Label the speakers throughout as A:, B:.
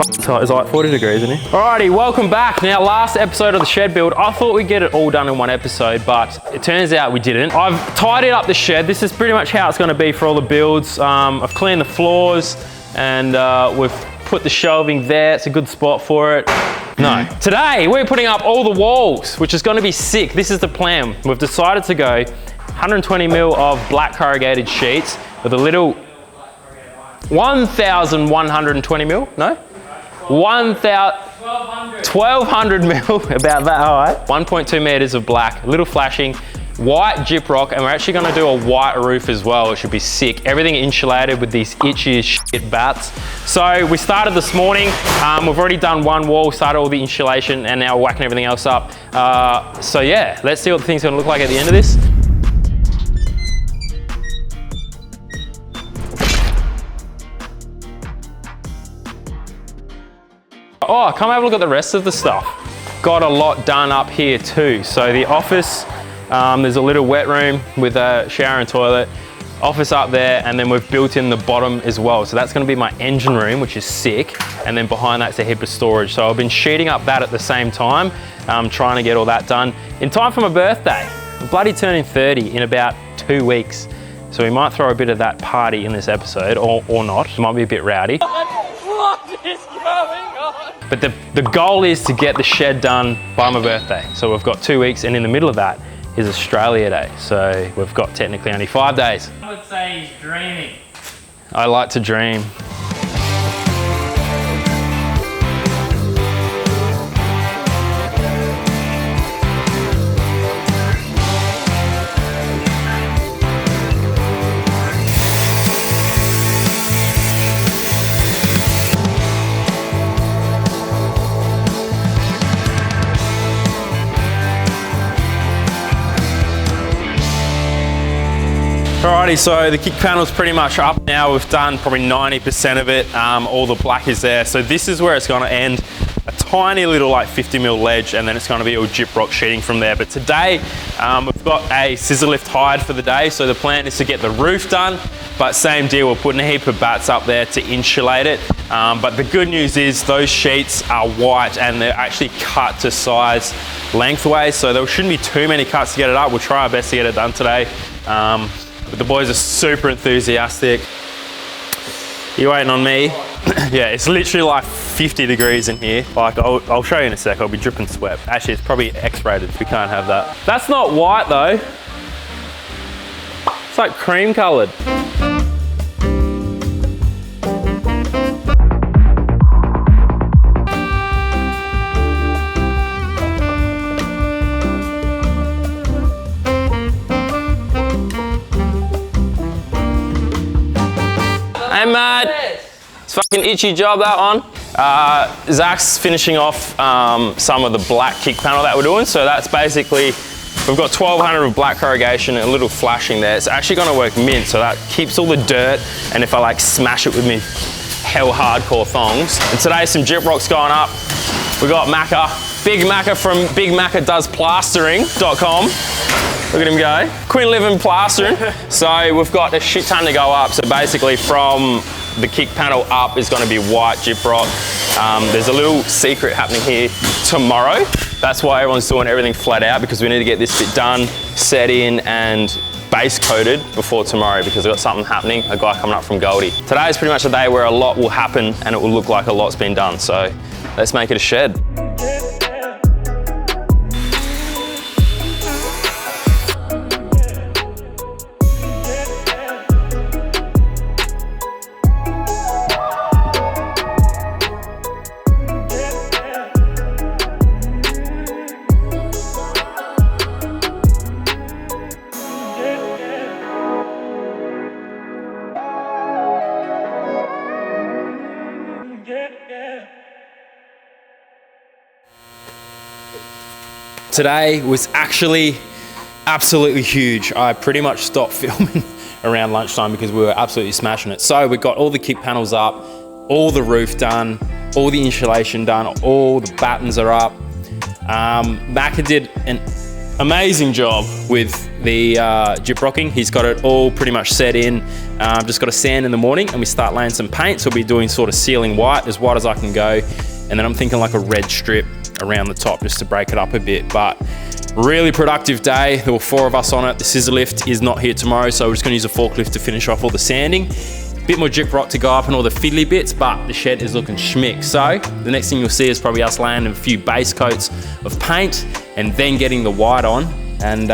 A: It's like 40 degrees, isn't it? Alrighty, welcome back. Now, last episode of the shed build, I thought we'd get it all done in one episode, but it turns out we didn't. I've tidied up the shed. This is pretty much how it's gonna be for all the builds. I've cleaned the floors and we've put the shelving there. It's a good spot for it. No. Today, we're putting up all the walls, which is gonna be sick. This is the plan. We've decided to go 120 mil of black corrugated sheets with a little 1,120 mil, no? 1,200 mil, about that high. 1.2 meters of black, little flashing, white gyprock, and we're actually gonna do a white roof as well. It should be sick. Everything insulated with these itchy as shit bats. So we started this morning. We've already done one wall, started all the insulation, and now we're whacking everything else up. So yeah, let's see what the thing's gonna look like at the end of this. Oh, come have a look at the rest of the stuff. Got a lot done up here too. So the office, there's a little wet room with a shower and toilet. Office up there, and then we've built in the bottom as well. So that's gonna be my engine room, which is sick. And then behind that's a heap of storage. So I've been sheeting up that at the same time, trying to get all that done in time for my birthday. I'm bloody turning 30 in about 2 weeks. So we might throw a bit of that party in this episode, or not. It might be a bit rowdy. What is going on? But the goal is to get the shed done by my birthday. So we've got 2 weeks, and in the middle of that is Australia Day. So we've got technically only 5 days.
B: I would say he's dreaming.
A: I like to dream. Alrighty, so the kick panel's pretty much up now. We've done probably 90% of it. All the black is there. So this is where it's gonna end. A tiny little like 50 mil ledge, and then it's gonna be all gyprock sheeting from there. But today, we've got a scissor lift hired for the day. So the plan is to get the roof done, but same deal, we're putting a heap of bats up there to insulate it. But the good news is those sheets are white and they're actually cut to size lengthways. So there shouldn't be too many cuts to get it up. We'll try our best to get it done today. But the boys are super enthusiastic. You waiting on me? Yeah, it's literally like 50 degrees in here. Like, I'll show you in a sec, I'll be dripping sweat. Actually, it's probably X-rated, we can't have that. That's not white though. It's like cream colored. Hey mate, it's fucking itchy job that one. Zach's finishing off some of the black kick panel that we're doing. So that's basically, we've got 1200 of black corrugation and a little flashing there. It's actually gonna work mint, so that keeps all the dirt, and if I like smash it with me hell hardcore thongs. And today some gyprock's going up. We got Macca, Big Macca from bigmaccadoesplastering.com. Look at him go. Quinn living plastering. So we've got a shit ton to go up. So basically from the kick panel up is gonna be white gyprock. There's a little secret happening here tomorrow. That's why everyone's doing everything flat out, because we need to get this bit done, set in, and base coated before tomorrow, because we've got something happening, a guy coming up from Goldie. Today is pretty much a day where a lot will happen and it will look like a lot's been done. So let's make it a shed. Today was actually absolutely huge. I pretty much stopped filming around lunchtime because we were absolutely smashing it. So we got all the kick panels up, all the roof done, all the insulation done, all the battens are up. Macca did an amazing job with the gyprocking. He's got it all pretty much set in. Just got to sand in the morning and we start laying some paint. So we'll be doing sort of ceiling white as I can go. And then I'm thinking like a red strip around the top just to break it up a bit. But really productive day. There were 4 of us on it. The scissor lift is not here tomorrow, so we're just gonna use a forklift to finish off all the sanding. Bit more gyprock to go up and all the fiddly bits, but the shed is looking schmick. So the next thing you'll see is probably us laying a few base coats of paint and then getting the white on. And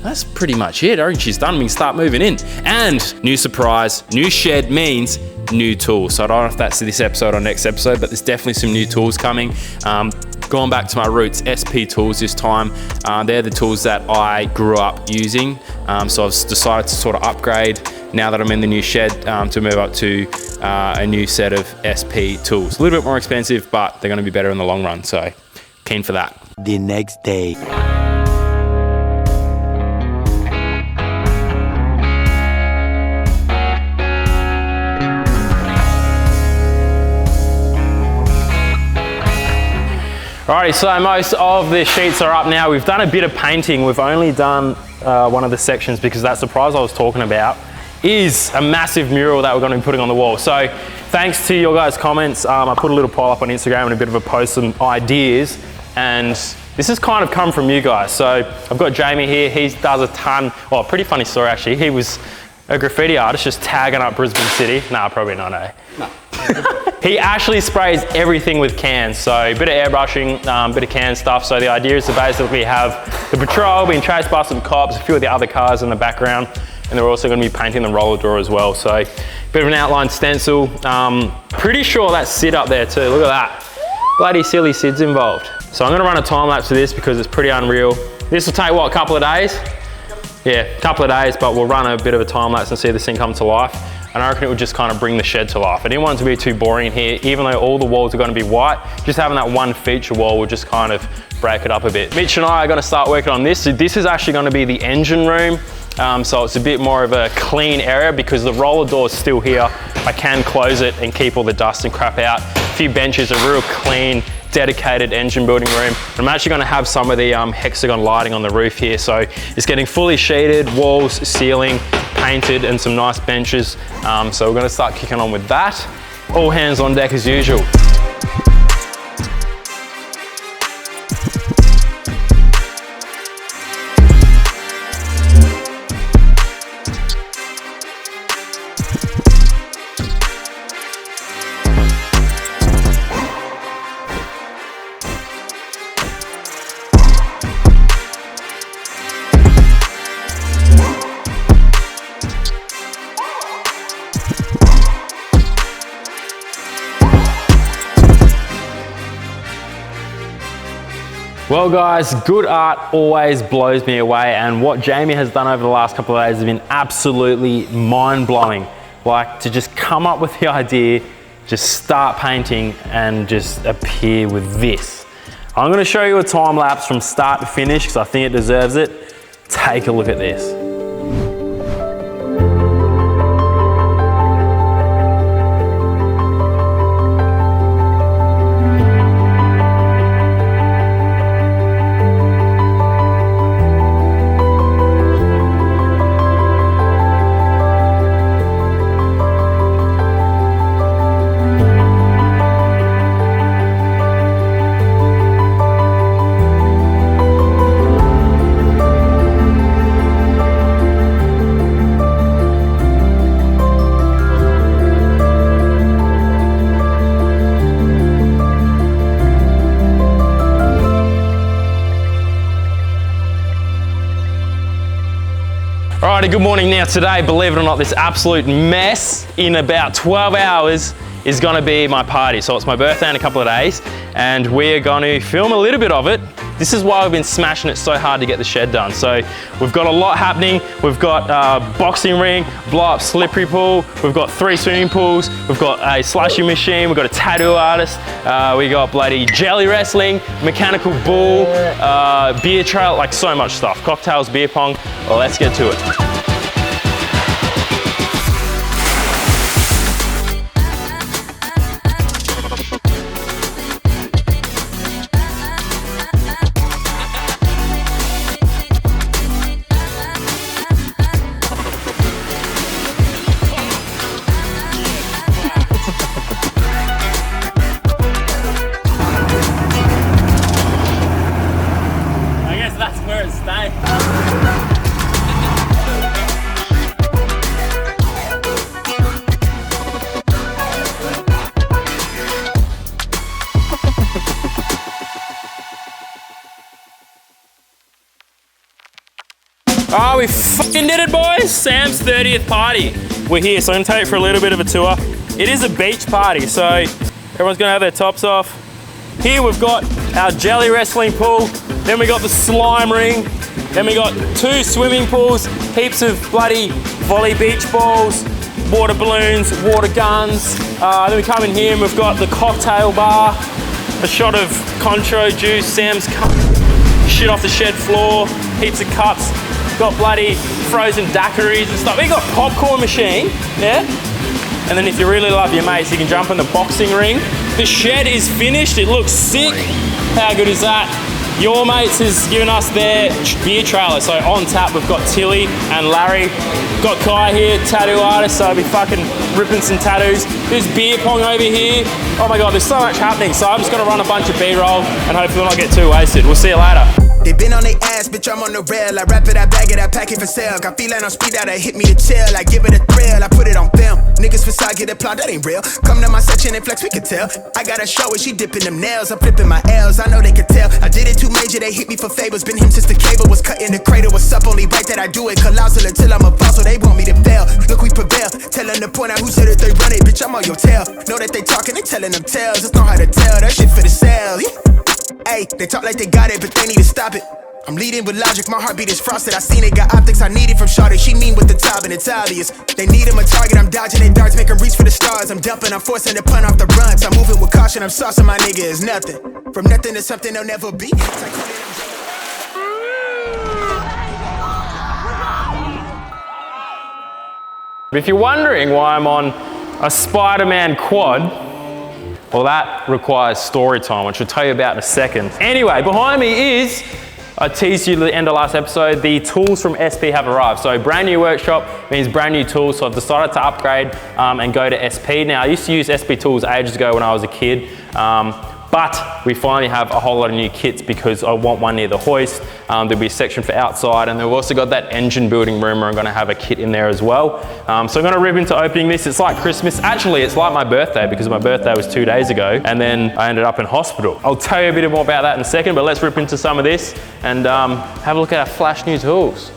A: that's pretty much it. I think she's done. We can start moving in. And new surprise, new shed means new tools. So I don't know if that's this episode or next episode, but there's definitely some new tools coming. Going back to my roots, SP tools this time. They're the tools that I grew up using. So I've decided to sort of upgrade now that I'm in the new shed to move up to a new set of SP tools. A little bit more expensive, but they're gonna be better in the long run. So keen for that.
B: The next day.
A: Alrighty, so most of the sheets are up now. We've done a bit of painting. We've only done one of the sections because that surprise I was talking about is a massive mural that we're going to be putting on the wall. So thanks to your guys' comments, I put a little poll up on Instagram and a bit of a post, some ideas, and this has kind of come from you guys. So I've got Jamie here. He does a ton, well, pretty funny story actually. He was a graffiti artist just tagging up Brisbane City. Nah, probably not, eh? No. He actually sprays everything with cans, so a bit of airbrushing, bit of can stuff. So the idea is to basically have the patrol being chased by some cops, a few of the other cars in the background, and they're also going to be painting the roller door as well. So a bit of an outline stencil. Pretty sure that's Sid up there too, look at that. Bloody silly Sid's involved. So I'm going to run a time lapse of this because it's pretty unreal. This will take, what, a couple of days? Yeah, a couple of days, but we'll run a bit of a time lapse and see this thing come to life. And I reckon it would just kind of bring the shed to life. I didn't want it to be too boring in here, even though all the walls are going to be white. Just having that one feature wall will just kind of break it up a bit. Mitch and I are going to start working on this. So this is actually going to be the engine room. So it's a bit more of a clean area because the roller door is still here. I can close it and keep all the dust and crap out. A few benches, a real clean, dedicated engine building room. I'm actually going to have some of the hexagon lighting on the roof here. So it's getting fully sheeted, walls, ceiling, painted, and some nice benches. So we're going to start kicking on with that. All hands on deck as usual. Well guys, good art always blows me away, and what Jamie has done over the last couple of days has been absolutely mind-blowing. Like, to just come up with the idea, just start painting and just appear with this. I'm going to show you a time lapse from start to finish because I think it deserves it. Take a look at this. Alrighty, good morning. Now today, believe it or not, this absolute mess in about 12 hours is gonna be my party. So it's my birthday in a couple of days and we're gonna film a little bit of it. This is why we've been smashing it so hard to get the shed done. So we've got a lot happening. We've got a boxing ring, blow up slippery pool. We've got 3 swimming pools. We've got a slushy machine. We've got a tattoo artist. We got bloody jelly wrestling, mechanical bull, beer trail, like so much stuff. Cocktails, beer pong. Well, let's get to it. Oh, we fucking did it, boys. Sam's 30th party. We're here, so I'm gonna take you for a little bit of a tour. It is a beach party, so everyone's gonna have their tops off. Here we've got our jelly wrestling pool. Then we got the slime ring. Then we got 2 swimming pools, heaps of bloody volley beach balls, water balloons, water guns. Then we come in here and we've got the cocktail bar, a shot of Contro juice, Sam's cup, shit off the shed floor, heaps of cups. Got bloody frozen daiquiris and stuff. We got popcorn machine, yeah? And then if you really love your mates, you can jump in the boxing ring. The shed is finished, it looks sick. How good is that? Your Mates has given us their beer trailer. So on tap, we've got Tilly and Larry. Got Kai here, tattoo artist, so I'll be fucking ripping some tattoos. There's beer pong over here. Oh my God, there's so much happening. So I'm just gonna run a bunch of B-roll and hopefully not get too wasted. We'll see you later.
B: They been on their ass, bitch, I'm on the rail. I wrap it, I bag it, I pack it for sale. Got feeling on speed out, I hit me to chill. I give it a thrill, I put it on film. Niggas facade, get applaud, that ain't real. Come to my section and flex, we can tell. I got a show where she dipping them nails. I'm flipping my L's, I know they can tell. I did it too major, they hit me for favors. Been him since the cable was cut in the cradle. What's up, only right that I do it. Colossal until I'm a boss, so they want me to fail. Look, we prevail, tell them to point out who said it, they run it. Bitch, I'm on your tail. Know that they talking, they telling them tales. Just know how to tell, that shit for the sale. Hey, they talk like they got it, but they need to stop it. I'm leading with logic, my heartbeat is frosted. I seen it, got optics, I need it from Shawty. She mean with the top and it's obvious. They need him a target, I'm dodging their darts, make 'em reach for the stars. I'm dumping, I'm forcing the pun off the runs. I'm moving with caution, I'm saucing my nigga is nothing. From nothing to something they'll never be.
A: If you're wondering why I'm on a Spider-Man quad, well, that requires story time, which I'll tell you about in a second. Anyway, behind me is, I teased you at the end of last episode, the tools from SP have arrived. So brand new workshop means brand new tools. So I've decided to upgrade and go to SP. Now, I used to use SP tools ages ago when I was a kid. But we finally have a whole lot of new kits because I want one near the hoist. There'll be a section for outside, and they've also got that engine building room where I'm gonna have a kit in there as well. So I'm gonna rip into opening this. It's like Christmas. Actually, it's like my birthday because my birthday was 2 days ago, and then I ended up in hospital. I'll tell you a bit more about that in a second, but let's rip into some of this and have a look at our flash new tools.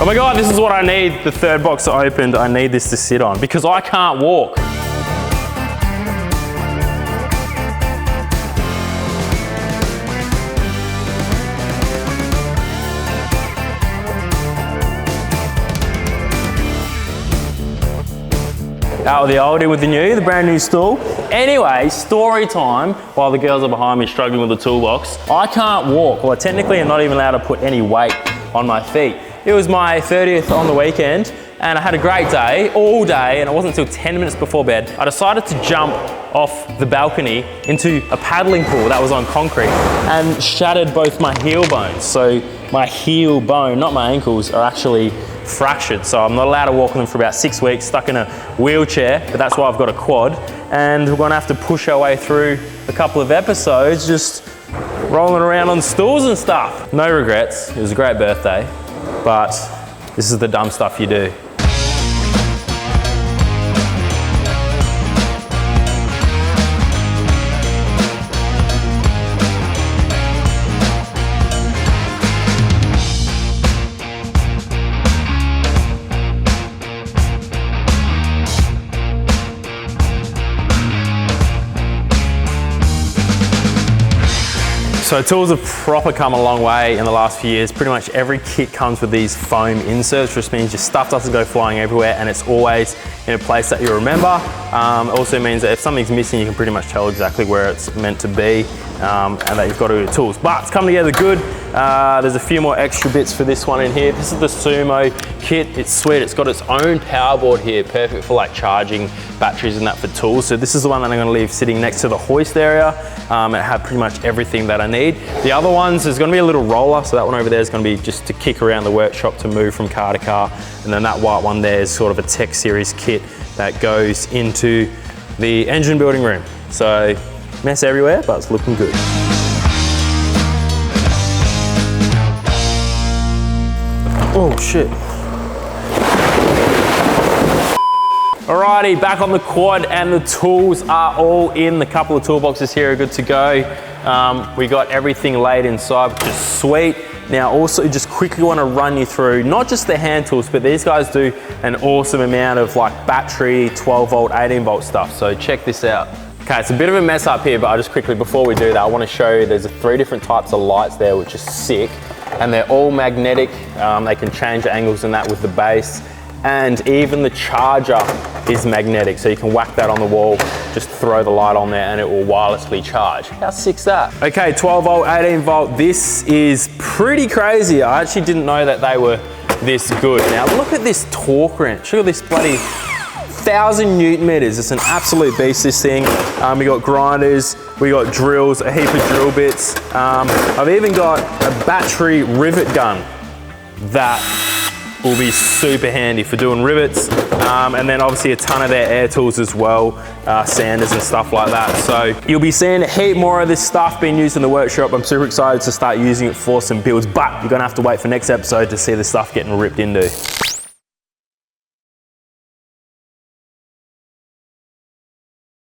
A: Oh my God, this is what I need, the third box I opened. I need this to sit on because I can't walk. Out with the oldie with the new, the brand new stool. Anyway, story time while the girls are behind me struggling with the toolbox. I can't walk. Well, technically I'm not even allowed to put any weight on my feet. It was my 30th on the weekend and I had a great day, all day, and it wasn't until 10 minutes before bed. I decided to jump off the balcony into a paddling pool that was on concrete and shattered both my heel bones. So my heel bone, not my ankles, are actually fractured. So I'm not allowed to walk on them for about 6 weeks, stuck in a wheelchair, but that's why I've got a quad. And we're gonna have to push our way through a couple of episodes, just rolling around on stools and stuff. No regrets, it was a great birthday. But this is the dumb stuff you do. So tools have proper come a long way in the last few years. Pretty much every kit comes with these foam inserts, which means your stuff doesn't go flying everywhere and it's always in a place that you remember. It also means that if something's missing, you can pretty much tell exactly where it's meant to be and that you've got all your tools. But it's come together good. There's a few more extra bits for this one in here. This is the Sumo kit. It's sweet. It's got its own power board here, perfect for like charging batteries and that for tools. So this is the one that I'm going to leave sitting next to the hoist area. It had pretty much everything that I need. The other ones, there's going to be a little roller. So that one over there is going to be just to kick around the workshop to move from car to car. And then that white one there is sort of a Tech Series kit that goes into the engine building room. So mess everywhere, but it's looking good. Oh shit. Alrighty, back on the quad and the tools are all in. The couple of toolboxes here are good to go. We got everything laid inside, which is sweet. Now also just quickly want to run you through not just the hand tools, but these guys do an awesome amount of like battery, 12 volt, 18 volt stuff. So check this out. Okay, it's a bit of a mess up here, but I just quickly, before we do that, I want to show you there's 3 different types of lights there, which is sick. And they're all magnetic. They can change the angles and that with the base. And even the charger is magnetic. So you can whack that on the wall, just throw the light on there and it will wirelessly charge. How sick's that? Okay, 12 volt, 18 volt. This is pretty crazy. I actually didn't know that they were this good. Now look at this torque wrench. Look at this bloody 1,000 Newton meters. It's an absolute beast, this thing. We got grinders, we got drills, a heap of drill bits. I've even got a battery rivet gun that will be super handy for doing rivets. And then obviously a ton of their air tools as well, sanders and stuff like that. So you'll be seeing a heap more of this stuff being used in the workshop. I'm super excited to start using it for some builds, but you're gonna have to wait for next episode to see the stuff getting ripped into.